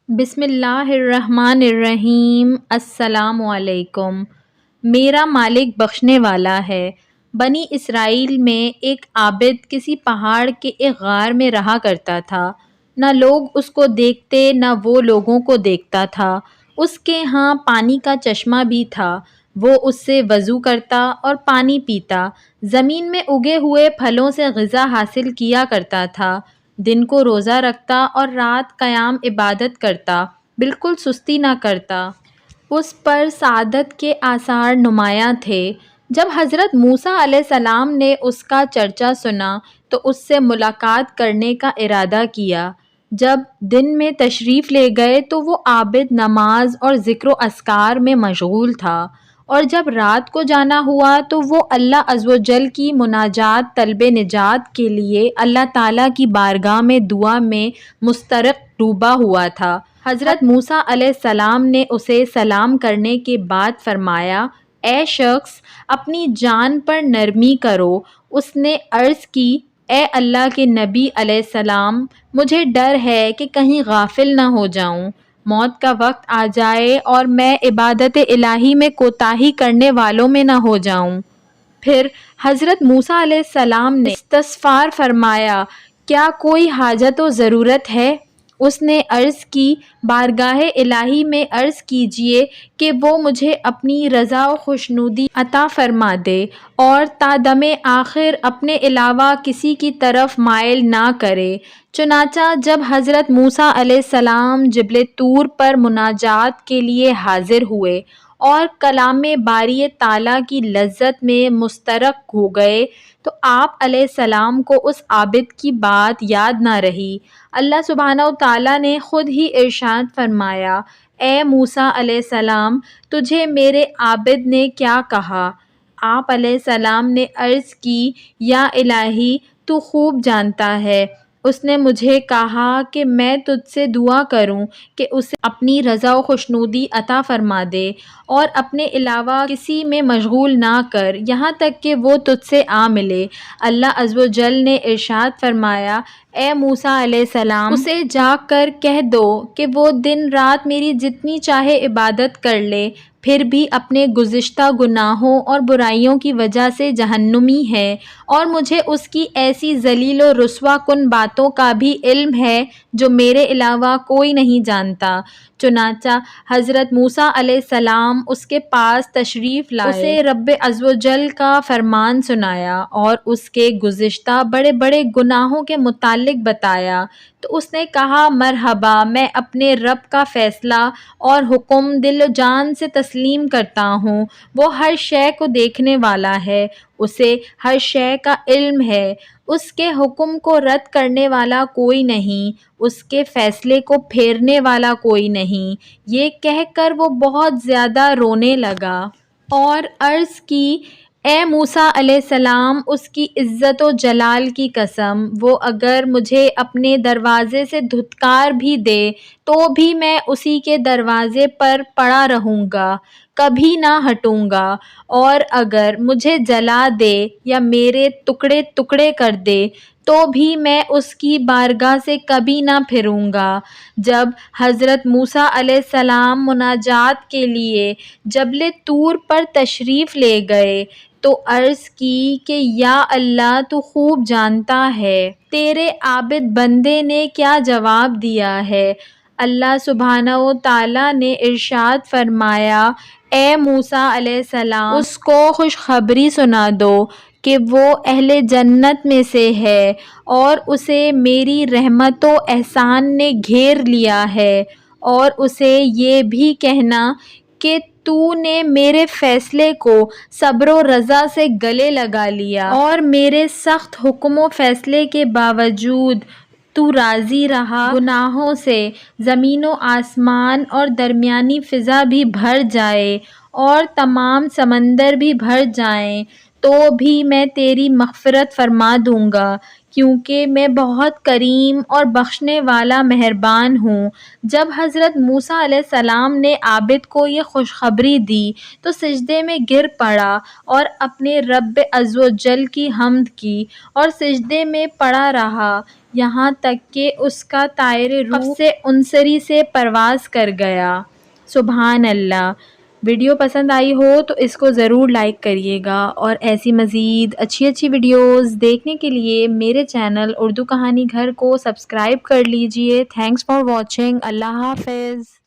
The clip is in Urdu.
بسم اللہ الرحمن الرحیم۔ السلام علیکم۔ میرا مالک بخشنے والا ہے۔ بنی اسرائیل میں ایک عابد کسی پہاڑ کے ایک غار میں رہا کرتا تھا۔ نہ لوگ اس کو دیکھتے نہ وہ لوگوں کو دیکھتا تھا۔ اس کے ہاں پانی کا چشمہ بھی تھا۔ وہ اس سے وضو کرتا اور پانی پیتا۔ زمین میں اگے ہوئے پھلوں سے غذا حاصل کیا کرتا تھا۔ دن کو روزہ رکھتا اور رات قیام عبادت کرتا، بالکل سستی نہ کرتا۔ اس پر سعادت کے آثار نمایاں تھے۔ جب حضرت موسیٰ علیہ السلام نے اس کا چرچا سنا تو اس سے ملاقات کرنے کا ارادہ کیا۔ جب دن میں تشریف لے گئے تو وہ عابد نماز اور ذکر و اذکار میں مشغول تھا، اور جب رات کو جانا ہوا تو وہ اللہ عز و جل کی مناجات طلب نجات کے لیے اللہ تعالیٰ کی بارگاہ میں دعا میں مستغرق ڈوبا ہوا تھا۔ حضرت موسیٰ علیہ السلام نے اسے سلام کرنے کے بعد فرمایا، اے شخص، اپنی جان پر نرمی کرو۔ اس نے عرض کی، اے اللہ کے نبی علیہ السلام، مجھے ڈر ہے کہ کہیں غافل نہ ہو جاؤں، موت کا وقت آ جائے اور میں عبادت الہی میں کوتاہی کرنے والوں میں نہ ہو جاؤں۔ پھر حضرت موسیٰ علیہ السلام نے استغفار فرمایا، کیا کوئی حاجت و ضرورت ہے؟ اس نے عرض کی، بارگاہ الہی میں عرض کیجئے کہ وہ مجھے اپنی رضا و خوشنودی عطا فرما دے اور تا دم آخر اپنے علاوہ کسی کی طرف مائل نہ کرے۔ چنانچہ جب حضرت موسیٰ علیہ السلام جبل طور پر مناجات کے لیے حاضر ہوئے اور کلام باری تعالیٰ کی لذت میں مستغرق ہو گئے تو آپ علیہ السلام کو اس عابد کی بات یاد نہ رہی۔ اللہ سبحانہ و تعالیٰ نے خود ہی ارشاد فرمایا، اے موسیٰ علیہ السلام، تجھے میرے عابد نے کیا کہا؟ آپ علیہ السلام نے عرض کی، یا الہی، تو خوب جانتا ہے۔ اس نے مجھے کہا کہ میں تجھ سے دعا کروں کہ اسے اپنی رضا و خوشنودی عطا فرما دے اور اپنے علاوہ کسی میں مشغول نہ کر یہاں تک کہ وہ تجھ سے آ ملے۔ اللہ عز و جل نے ارشاد فرمایا، اے موسیٰ علیہ السلام، اسے جا کر کہہ دو کہ وہ دن رات میری جتنی چاہے عبادت کر لے، پھر بھی اپنے گزشتہ گناہوں اور برائیوں کی وجہ سے جہنمی ہے، اور مجھے اس کی ایسی ذلیل و رسوا کن باتوں کا بھی علم ہے جو میرے علاوہ کوئی نہیں جانتا۔ چنانچہ حضرت موسیٰ علیہ السلام اس کے پاس تشریف لائے، اسے رب عز و جل کا فرمان سنایا اور اس کے گزشتہ بڑے بڑے گناہوں کے متعلق بتایا تو اس نے کہا، مرحبا، میں اپنے رب کا فیصلہ اور حکم دل و جان سے تسلیم کرتا ہوں۔ وہ ہر شے کو دیکھنے والا ہے، اسے ہر شے کا علم ہے، اس کے حکم کو رد کرنے والا کوئی نہیں، اس کے فیصلے کو پھیرنے والا کوئی نہیں۔ یہ کہہ کر وہ بہت زیادہ رونے لگا اور عرض کی، اے موسیٰ علیہ السلام، اس کی عزت و جلال کی قسم، وہ اگر مجھے اپنے دروازے سے دھتکار بھی دے تو بھی میں اسی کے دروازے پر پڑا رہوں گا، کبھی نہ ہٹوں گا، اور اگر مجھے جلا دے یا میرے ٹکڑے ٹکڑے کر دے تو بھی میں اس کی بارگاہ سے کبھی نہ پھروں گا۔ جب حضرت موسیٰ علیہ السلام مناجات کے لیے جبل طور پر تشریف لے گئے تو عرض کی کہ یا اللہ، تو خوب جانتا ہے تیرے عابد بندے نے کیا جواب دیا ہے۔ اللہ سبحانہ و تعالیٰ نے ارشاد فرمایا، اے موسیٰ علیہ السلام، اس کو خوشخبری سنا دو کہ وہ اہل جنت میں سے ہے اور اسے میری رحمت و احسان نے گھیر لیا ہے، اور اسے یہ بھی کہنا کہ تو نے میرے فیصلے کو صبر و رضا سے گلے لگا لیا اور میرے سخت حکم و فیصلے کے باوجود تو راضی رہا۔ گناہوں سے زمین و آسمان اور درمیانی فضا بھی بھر جائے اور تمام سمندر بھی بھر جائیں تو بھی میں تیری مغفرت فرما دوں گا، کیونکہ میں بہت کریم اور بخشنے والا مہربان ہوں۔ جب حضرت موسیٰ علیہ السلام نے عابد کو یہ خوشخبری دی تو سجدے میں گر پڑا اور اپنے رب عز و جل کی حمد کی اور سجدے میں پڑا رہا یہاں تک کہ اس کا طائر روح قفس عنصری سے پرواز کر گیا۔ سبحان اللہ۔ ویڈیو پسند آئی ہو تو اس کو ضرور لائک کریے گا، اور ایسی مزید اچھی ویڈیوز دیکھنے کے لیے میرے چینل اردو کہانی گھر کو سبسکرائب کر لیجئے۔ Thanks for watching. اللہ حافظ۔